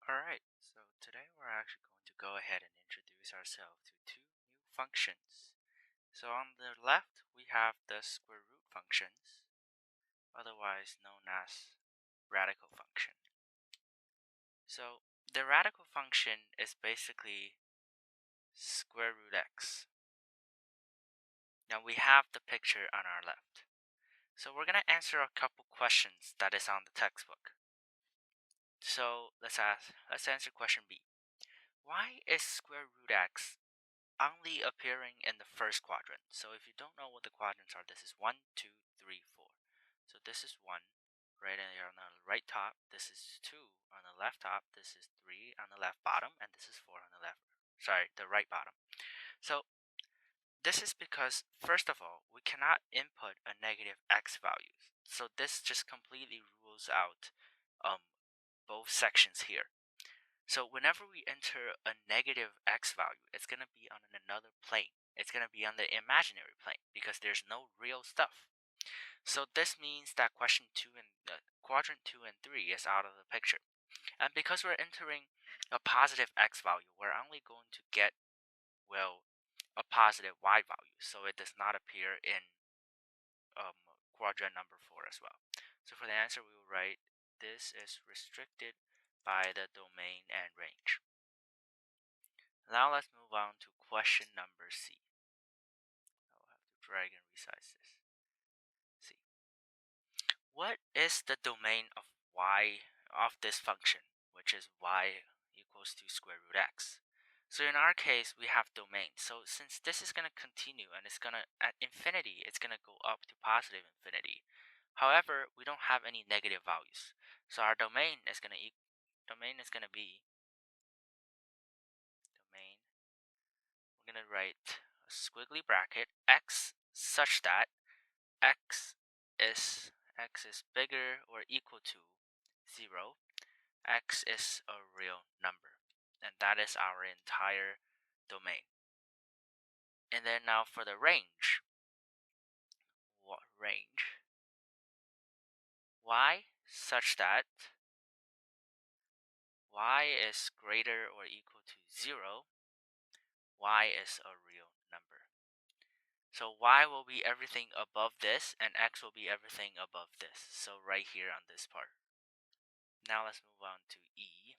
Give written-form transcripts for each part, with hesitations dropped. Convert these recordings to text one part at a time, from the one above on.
Alright, so today we're actually going to go ahead and introduce ourselves to two new functions. So on the left, we have the square root functions, otherwise known as radical function. So the radical function is basically square root x. Now we have the picture on our left. So we're going to answer a couple questions that is on the textbook. So let's answer question B. Why is square root x only appearing in the first quadrant? So if you don't know what the quadrants are, this is 1, 2, 3, 4. So this is 1 right in here on the right top. This is 2 on the left top. This is 3 on the left bottom, and this is 4 on the the right bottom. So this is because, first of all, we cannot input a negative x value. So this just completely rules out both sections here. So whenever we enter a negative x value, it's going to be on another plane. It's going to be on the imaginary plane because there's no real stuff. So this means that question 2 and quadrant 2 and 3 is out of the picture. And because we're entering a positive x value, we're only going to get, well, a positive y value. So it does not appear in quadrant number 4 as well. So for the answer, we will write this is restricted by the domain and range. Now let's move on to question number C. I'll have to drag and resize this. C. What is the domain of y of this function, which is y equals to square root x? So in our case, we have domain. So since this is going to continue and it's going to, at infinity, it's going to go up to positive infinity. However, we don't have any negative values. So our domain is going to be domain. We're going to write a squiggly bracket x such that x is bigger or equal to 0. X is a real number, and that is our entire domain. And then now for the range. What range? Y such that y is greater or equal to 0. Y is a real number. So y will be everything above this, and x will be everything above this. So right here on this part. Now let's move on to E.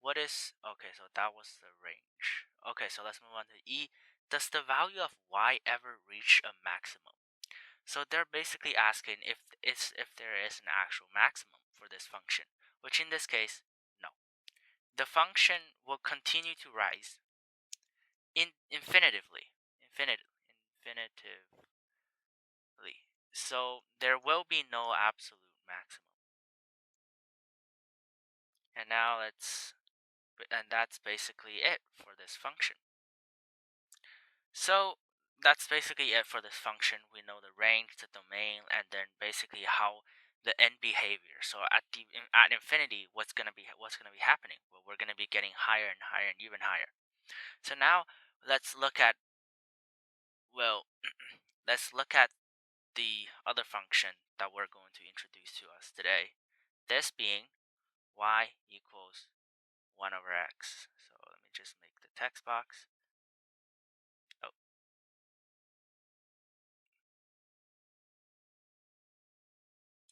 Okay, so that was the range. Okay, so let's move on to E. Does the value of y ever reach a maximum? So they're basically asking if there is an actual maximum for this function, which in this case, no. The function will continue to rise infinitively. So there will be no absolute maximum. And that's basically it for this function. So that's basically it for this function. We know the range, the domain, and then basically how the end behavior. So at infinity, what's gonna be happening? Well, we're gonna be getting higher and higher and even higher. So now let's look at the other function that we're going to introduce to us today. This being y equals 1 over x. So let me just make the text box. Oh,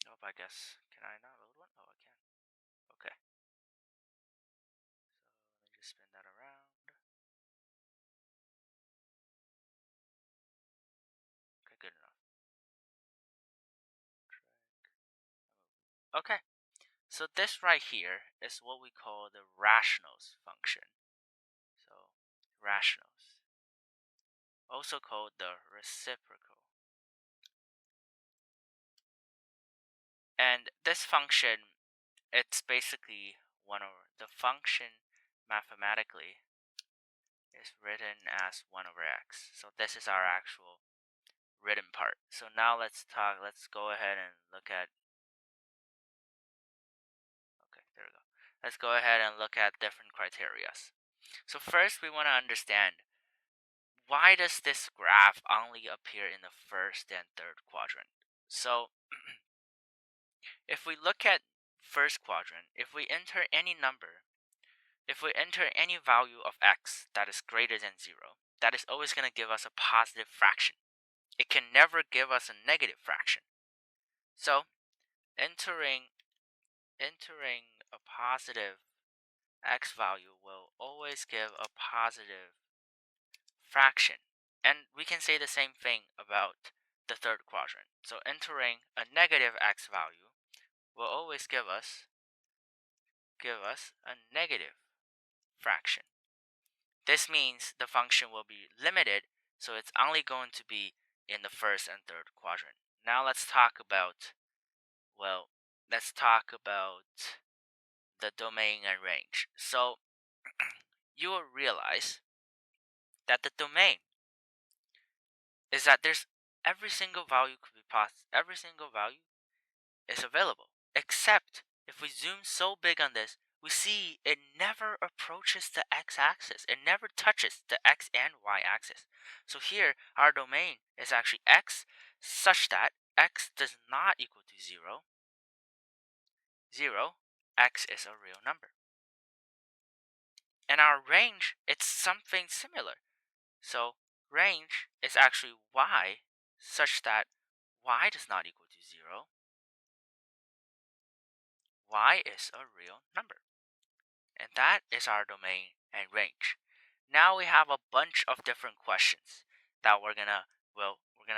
nope, I guess. Can I not load one? Oh, I can. Okay. So let me just spin that around. Okay, good enough. Okay. So this right here is what we call the rationals function. So rationals. Also called the reciprocal. And this function, it's basically 1 over the function mathematically is written as 1 over x. So this is our actual written part. So now let's go ahead and look at there we go. Let's go ahead and look at different criterias. So first we want to understand, why does this graph only appear in the first and third quadrant? So if we look at first quadrant, if we enter any number, if we enter any value of x that is greater than 0, that is always going to give us a positive fraction. It can never give us a negative fraction. So entering a positive x value will always give a positive fraction. And we can say the same thing about the third quadrant. So entering a negative x value will always give us a negative fraction. This means the function will be limited, so it's only going to be in the first and third quadrant. Now let's talk about, the domain and range. So you will realize that the domain is that there's every single value could be every single value is available, except if we zoom so big on this, we see it never approaches the x-axis. It never touches the x and y-axis. So here, our domain is actually x such that x does not equal to 0. 0, x is a real number. And our range, it's something similar. So range is actually y such that y does not equal to 0. Y is a real number. And that is our domain and range. Now we have a bunch of different questions that we're gonna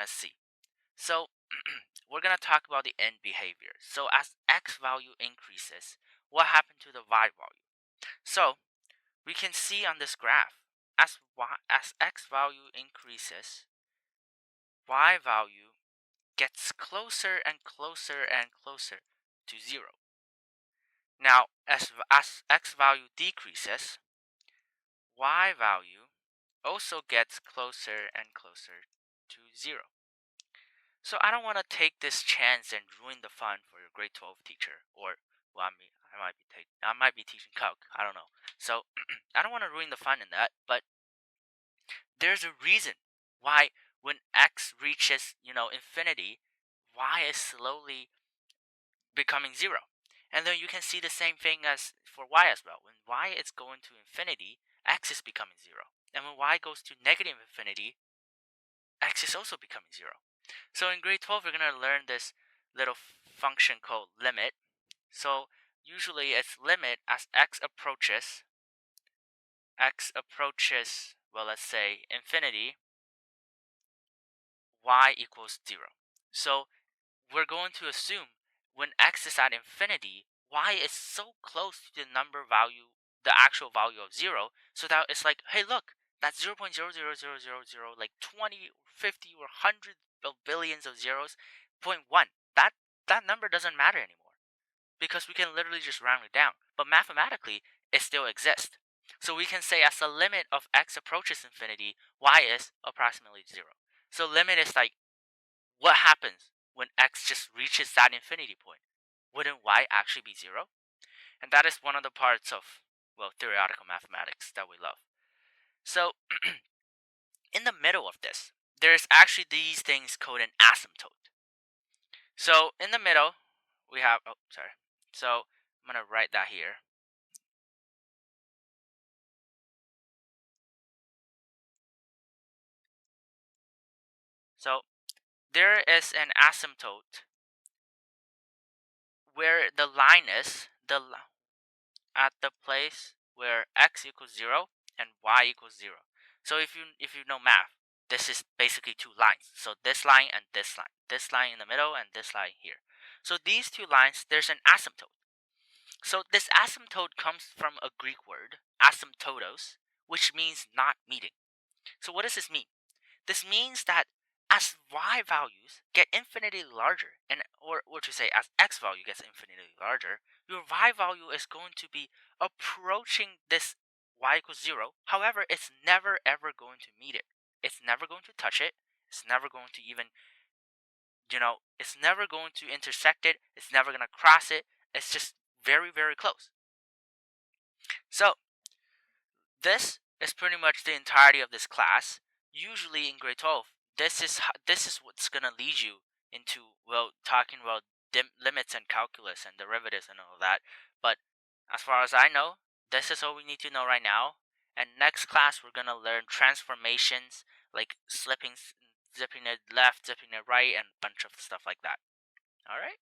see. So we're gonna talk about the end behavior. So as x value increases, what happened to the y value? So we can see on this graph, as x value increases, y value gets closer and closer and closer to 0. Now, as x value decreases, y value also gets closer and closer to 0. So I don't want to take this chance and ruin the fun for your grade 12 teacher, or I might be teaching calc. I don't know. So I don't want to ruin the fun in that, but there's a reason why when x reaches infinity, y is slowly becoming 0. And then you can see the same thing as for y as well. When y is going to infinity, x is becoming 0. And when y goes to negative infinity, x is also becoming 0. So in grade 12, we're going to learn this little function called limit. So usually it's limit as x approaches, let's say infinity, y equals 0. So we're going to assume when x is at infinity, y is so close to the actual value of 0, so that it's like, hey, look, that's 0.00000, like 20, 50, or 100 of billions of zeros, 0.1. That number doesn't matter anymore because we can literally just round it down. But mathematically, it still exists. So we can say as the limit of x approaches infinity, y is approximately 0. So limit is like, what happens when x just reaches that infinity point? Wouldn't y actually be 0? And that is one of the parts of, theoretical mathematics that we love. So in the middle of this, there's actually these things called an asymptote. So in the middle, we have, So I'm going to write that here. So there is an asymptote where the line is at the place where x equals 0 and y equals 0. So if you know math, this is basically two lines. So this line and this line in the middle and this line here. So these two lines, there's an asymptote. So this asymptote comes from a Greek word, asymptotos, which means not meeting. So what does this mean? This means that as y values get infinitely larger, or to say as x value gets infinitely larger, your y value is going to be approaching this y equals 0. However, it's never ever going to meet it. It's never going to touch it. It's never going to even, it's never going to intersect it. It's never going to cross it. It's just very, very close. So this is pretty much the entirety of this class. Usually in grade 12, this is what's gonna lead you into talking about limits and calculus and derivatives and all that. But as far as I know, this is all we need to know right now. And next class, we're gonna learn transformations, like zipping it left, zipping it right, and a bunch of stuff like that. All right.